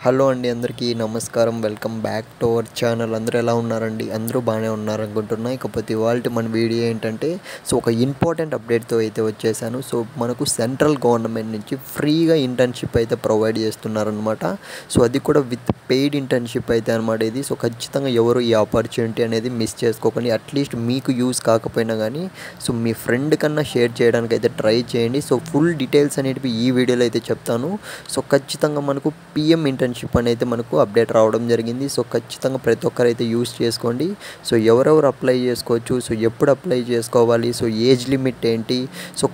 Hello అండి, అందరికీ నమస్కారం. Welcome back to our channel. అందరూ ఎలా ఉన్నారండి? అందరూ బాగానే ఉన్నారనుకుంటున్నా. ఇకపోతే ఇవాల్టి మన వీడియో ఏంటంటే ఒక ఇంపార్టెంట్ అప్డేట్తో అయితే వచ్చేసాను. మనకు సెంట్రల్ గవర్నమెంట్ నుంచి ఫ్రీగా ఇంటర్న్షిప్ అయితే ప్రొవైడ్ చేస్తున్నారనమాట. అది కూడా విత్ పెయిడ్ ఇంటర్న్షిప్ అయితే అనమాట ఇది. ఖచ్చితంగా ఎవరు ఈ ఆపర్చునిటీ అనేది మిస్ చేసుకోకండి. అట్లీస్ట్ మీకు యూస్ కాకపోయినా కానీ మీ ఫ్రెండ్ కన్నా షేర్ చేయడానికి అయితే ట్రై చేయండి. ఫుల్ డీటెయిల్స్ అనేటివి ఈ వీడియోలో అయితే చెప్తాను. ఖచ్చితంగా మనకు పిఎం ఇంటర్న్షిప్ అనేది మనకు అప్డేట్ రావడం జరిగింది. ఖచ్చితంగా ప్రతి ఒక్కరు అయితే యూస్ చేసుకోండి. ఎవరెవరు అప్లై చేసుకోవచ్చు, ఎప్పుడు అప్లై చేసుకోవాలి, ఏజ్ లిమిట్ ఏంటి,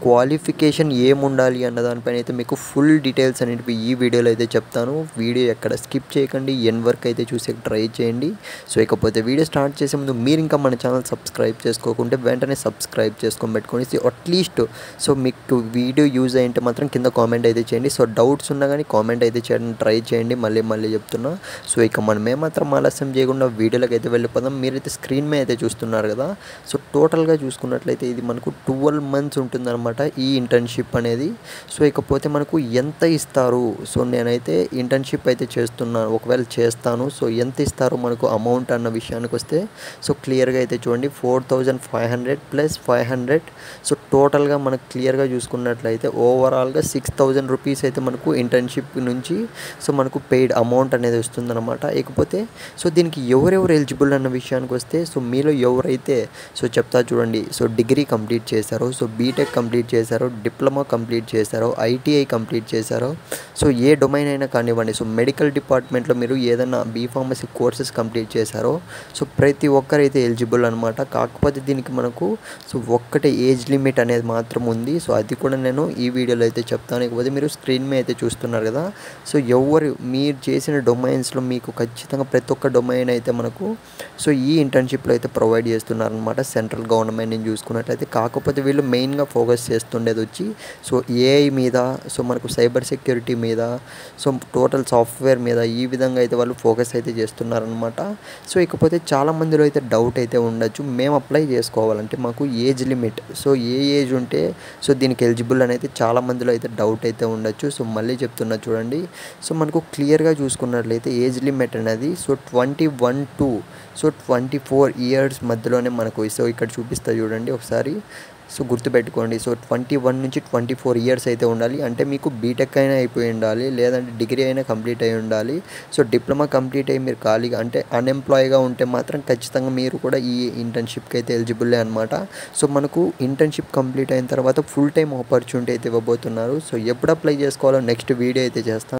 క్వాలిఫికేషన్ ఏముండాలి అన్న దానిపైన అయితే మీకు ఫుల్ డీటెయిల్స్ అనేటివి ఈ వీడియోలో అయితే చెప్తాను. వీడియో ఎక్కడ స్కిప్ చేయకండి, ఎండ్ వరకు అయితే చూసే ట్రై చేయండి. ఇకపోతే వీడియో స్టార్ట్ చేసే ముందు మీరు ఇంకా మన ఛానల్ సబ్స్క్రైబ్ చేసుకోకుంటే వెంటనే సబ్స్క్రైబ్ చేసుకొని పెట్టుకోండి. అట్లీస్ట్ మీకు వీడియో యూజ్ అయ్యింటే మాత్రం కింద కామెంట్ అయితే చేయండి. డౌట్స్ ఉన్నా కానీ కామెంట్ అయితే చేయడానికి ట్రై చేయండి. మళ్ళీ చెప్తున్నా. ఇక మనం ఏమాత్రం ఆలస్యం చేయకుండా వీడియోలోకి అయితే వెళ్ళిపోదాం. మీరైతే స్క్రీన్ మీద అయితే చూస్తున్నారు కదా. టోటల్గా చూసుకున్నట్లయితే ఇది మనకు 12 months ఉంటుందన్నమాట ఈ ఇంటర్న్షిప్ అనేది. ఇకపోతే మనకు ఎంత ఇస్తారు, నేనైతే ఇంటర్న్షిప్ అయితే చేస్తున్నాను, ఒకవేళ చేస్తాను. ఎంత ఇస్తారు మనకు అమౌంట్ అన్న విషయానికి వస్తే క్లియర్గా అయితే చూడండి. 4500 + 500. టోటల్గా మనకు క్లియర్గా చూసుకున్నట్లయితే ఓవరాల్గా 6000 రూపీస్ అయితే మనకు ఇంటర్న్షిప్ నుంచి మనకు పెయిడ్ అమౌంట్ అనేది వస్తుందన్నమాట. ఇకపోతే దీనికి ఎవరెవరు ఎలిజిబుల్ అన్న విషయానికి వస్తే మీలో ఎవరైతే చెప్తా చూడండి. డిగ్రీ కంప్లీట్ చేశారో, బీటెక్ కంప్లీట్ చేశారో, డిప్లొమా కంప్లీట్ చేశారో, ఐటీఐ కంప్లీట్ చేశారో, ఏ డొమైన్ అయినా కానివ్వండి. మెడికల్ డిపార్ట్మెంట్లో మీరు ఏదైనా బీఫార్మసీ కోర్సెస్ కంప్లీట్ చేశారో ప్రతి ఒక్కరైతే ఎలిజిబుల్ అనమాట. కాకపోతే దీనికి మనకు ఒక్కటే ఏజ్ లిమిట్ అనేది మాత్రం ఉంది. అది కూడా నేను ఈ వీడియోలో అయితే చెప్తాను. ఇకపోతే మీరు స్క్రీన్ మీద అయితే చూస్తున్నారు కదా. ఎవరు మీరు చేసిన డొమైన్స్లో మీకు ఖచ్చితంగా ప్రతి ఒక్క డొమైన్ అయితే మనకు ఈ ఇంటర్న్షిప్లో అయితే ప్రొవైడ్ చేస్తున్నారనమాట సెంట్రల్ గవర్నమెంట్ నుంచి చూసుకున్నట్లయితే. కాకపోతే వీళ్ళు మెయిన్గా ఫోకస్ చేస్తుండేది వచ్చి ఏఐ మీద, మనకు సైబర్ సెక్యూరిటీ మీద, టోటల్ సాఫ్ట్వేర్ మీద, ఈ విధంగా అయితే వాళ్ళు ఫోకస్ అయితే చేస్తున్నారనమాట. ఇకపోతే చాలామందిలో అయితే డౌట్ అయితే ఉండొచ్చు, మేము అప్లై చేసుకోవాలంటే మాకు ఏజ్ లిమిట్, ఏ ఏజ్ ఉంటే దీనికి ఎలిజిబుల్ అనేది చాలామందిలో అయితే డౌట్ అయితే ఉండొచ్చు. మళ్ళీ చెప్తున్నా చూడండి. మనకు క్లియర్గా చూసుకున్నట్లయితే ఏజ్ లిమిట్ అనేది 21 to 24 years మధ్యలోనే మనకు ఇక్కడ చూపిస్తా చూడండి ఒకసారి. గుర్తుపెట్టుకోండి. 21 నుంచి 24 years అయితే ఉండాలి. అంటే మీకు బీటెక్ అయినా అయిపోయి ఉండాలి, లేదంటే డిగ్రీ అయినా కంప్లీట్ అయి ఉండాలి. డిప్లొమా కంప్లీట్ అయ్యి మీరు ఖాళీగా అంటే అన్ఎంప్లాయ్గా ఉంటే మాత్రం ఖచ్చితంగా మీరు కూడా ఈ ఇంటర్న్షిప్కి అయితే ఎలిజిబుల్లే అనమాట. మనకు ఇంటర్న్షిప్ కంప్లీట్ అయిన తర్వాత ఫుల్ టైం ఆపర్చునిటీ అయితే ఇవ్వబోతున్నారు. ఎప్పుడు అప్లై చేసుకోవాలో నెక్స్ట్ వీడియో అయితే చేస్తాను.